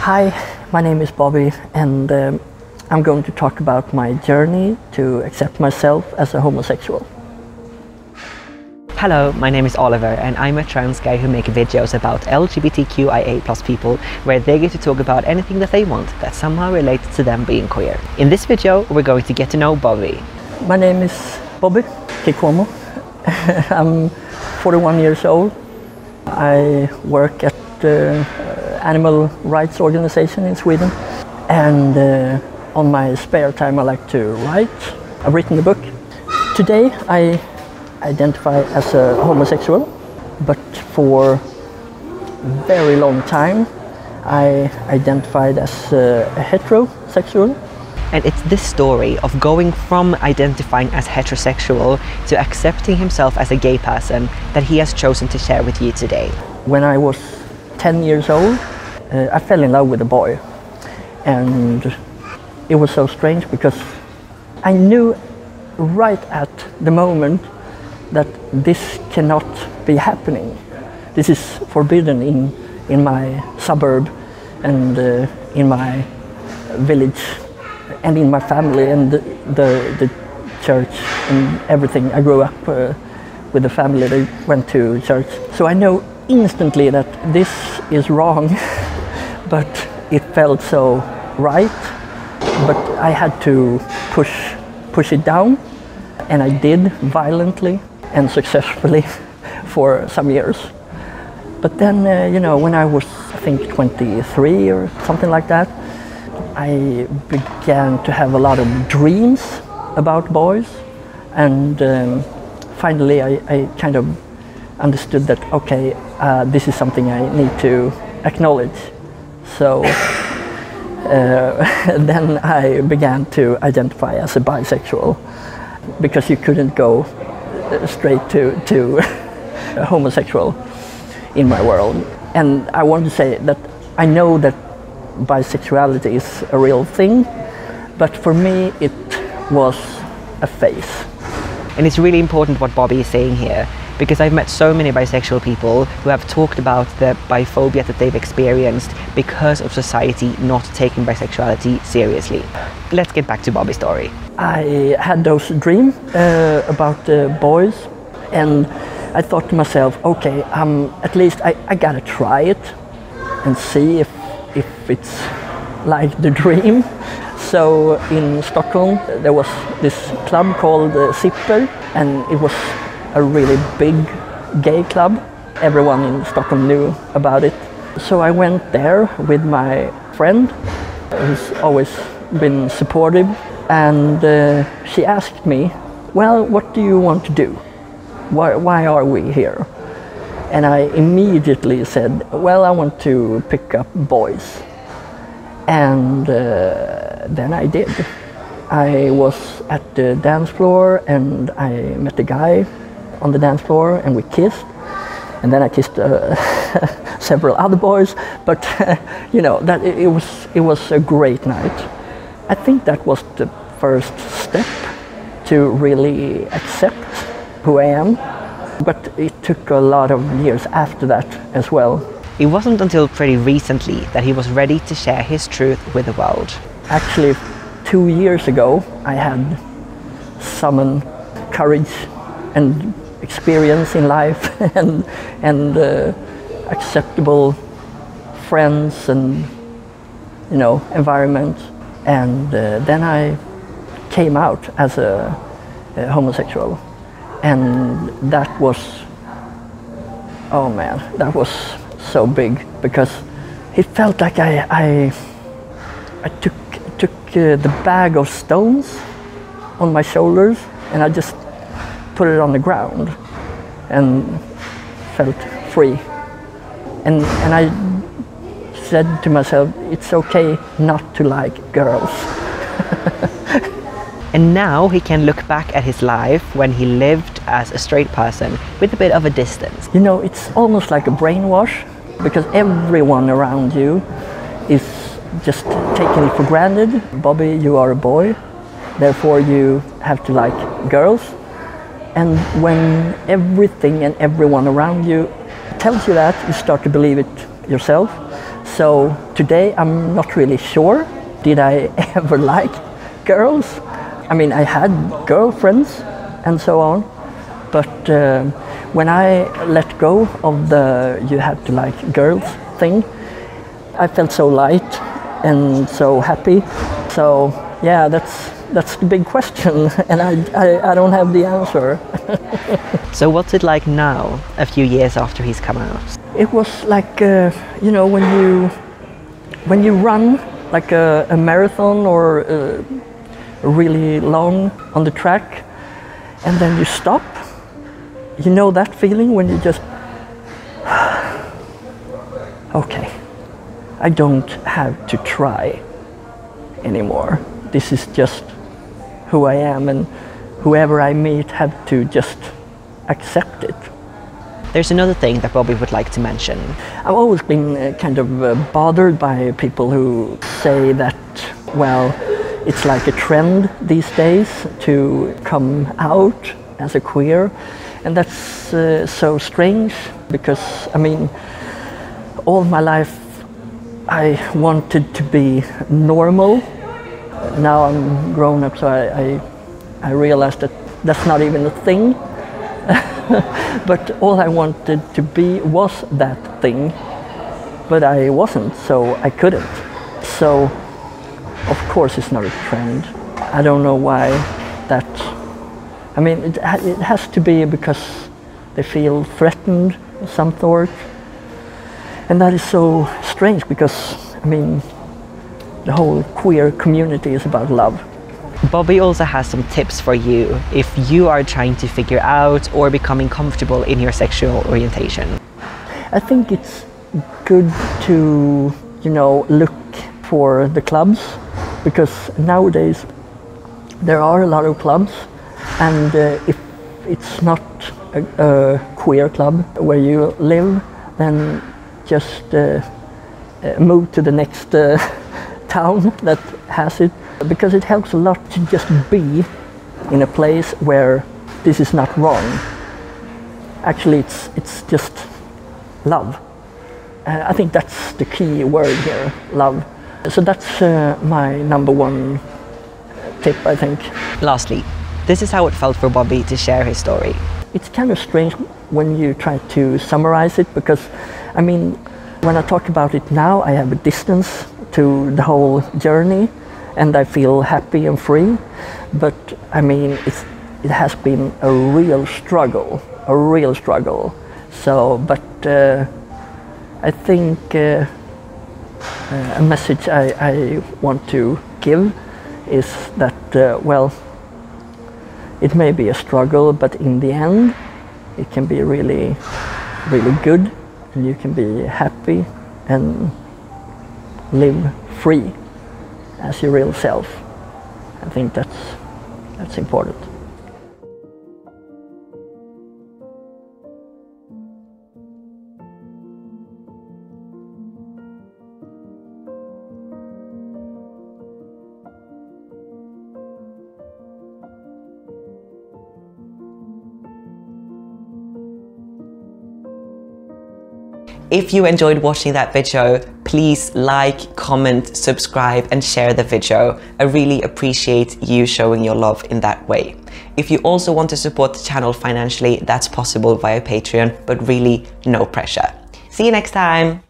Hi, my name is Bobby, and I'm going to talk about my journey to accept myself as a homosexual. Hello, my name is Oliver and I'm a trans guy who makes videos about LGBTQIA+ people where they get to talk about anything that they want that somehow relates to them being queer. In this video, we're going to get to know Bobby. My name is Bobby Kikumu. I'm 41 years old. I work at the animal rights organization in Sweden, and on my spare time I like to write. I've written a book. Today I identify as a homosexual, but for a very long time I identified as a heterosexual. And it's this story of going from identifying as heterosexual to accepting himself as a gay person that he has chosen to share with you today. When I was 10 years old, I fell in love with a boy, and it was so strange because I knew right at the moment that this cannot be happening. This is forbidden in my suburb and in my village and in my family and the church and everything. I grew up with a family that went to church. So I know instantly that this is wrong, but it felt so right. But I had to push it down, and I did violently and successfully for some years. But then, when I was, I think, 23 or something like that, I began to have a lot of dreams about boys, and finally I kind of understood that, okay, this is something I need to acknowledge. So then I began to identify as a bisexual, because you couldn't go straight to homosexual in my world. And I want to say that I know that bisexuality is a real thing, but for me it was a phase. And it's really important what Bobby is saying here, because I've met so many bisexual people who have talked about the biphobia that they've experienced because of society not taking bisexuality seriously. Let's get back to Bobby's story. I had those dreams about boys, and I thought to myself, okay, at least I gotta try it and see if it's like the dream. So in Stockholm there was this club called Zipper, and it was a really big gay club. Everyone in Stockholm knew about it. So I went there with my friend, who's always been supportive, and she asked me, well, what do you want to do? Why are we here? And I immediately said, well, I want to pick up boys. And then I did. I was at the dance floor and I met a guy on the dance floor and we kissed. And then I kissed several other boys, but that it was a great night. I think that was the first step to really accept who I am, but it took a lot of years after that as well. It wasn't until pretty recently that he was ready to share his truth with the world. Actually, 2 years ago, I had summoned courage and experience in life and acceptable friends and environment, and then I came out as a homosexual, and that was, oh man, that was so big, because it felt like I took the bag of stones on my shoulders and I just put it on the ground and felt free. And I said to myself, it's okay not to like girls. And now he can look back at his life when he lived as a straight person with a bit of a distance. It's almost like a brainwash, because everyone around you is just taking it for granted. Bobby, you are a boy, therefore you have to like girls. And when everything and everyone around you tells you that, you start to believe it yourself. So today I'm not really sure. Did I ever like girls? I mean, I had girlfriends and so on, but when I let go of the you have to like girls thing, I felt so light and so happy. So yeah, that's the big question, and I don't have the answer. So what's it like now, a few years after he's come out? It was like, you know, when you run like a marathon or really long on the track, and then you stop. You know that feeling when you just, okay, I don't have to try anymore. This is just who I am, and whoever I meet have to just accept it. There's another thing that Bobby would like to mention. I've always been kind of bothered by people who say that, well, it's like a trend these days to come out as a queer, and that's so strange because, I mean, all my life I wanted to be normal. Now I'm grown up, so I realized that that's not even a thing. But all I wanted to be was that thing, but I wasn't, so I couldn't. So of course it's not a trend. I don't know why that. I mean, it has to be because they feel threatened of some sort, and that is so strange because, I mean, the whole queer community is about love. Bobby also has some tips for you if you are trying to figure out or becoming comfortable in your sexual orientation. I think it's good to, you know, look for the clubs, because nowadays there are a lot of clubs, and if it's not a queer club where you live, then just move to the next town that has it, because it helps a lot to just be in a place where this is not wrong. Actually, it's just love. I think that's the key word here, love. So that's my number one tip, I think. Lastly, this is how it felt for Bobby to share his story. It's kind of strange when you try to summarize it, because, I mean, when I talk about it now, I have a distance to the whole journey, and I feel happy and free. But I mean, it has been a real struggle. So, but I think a message I want to give is that, well, it may be a struggle, but in the end, it can be really, really good, and you can be happy and live free as your real self. I think that's important. If you enjoyed watching that video, please like, comment, subscribe and share the video. I really appreciate you showing your love in that way. If you also want to support the channel financially, that's possible via Patreon, but really no pressure. See you next time.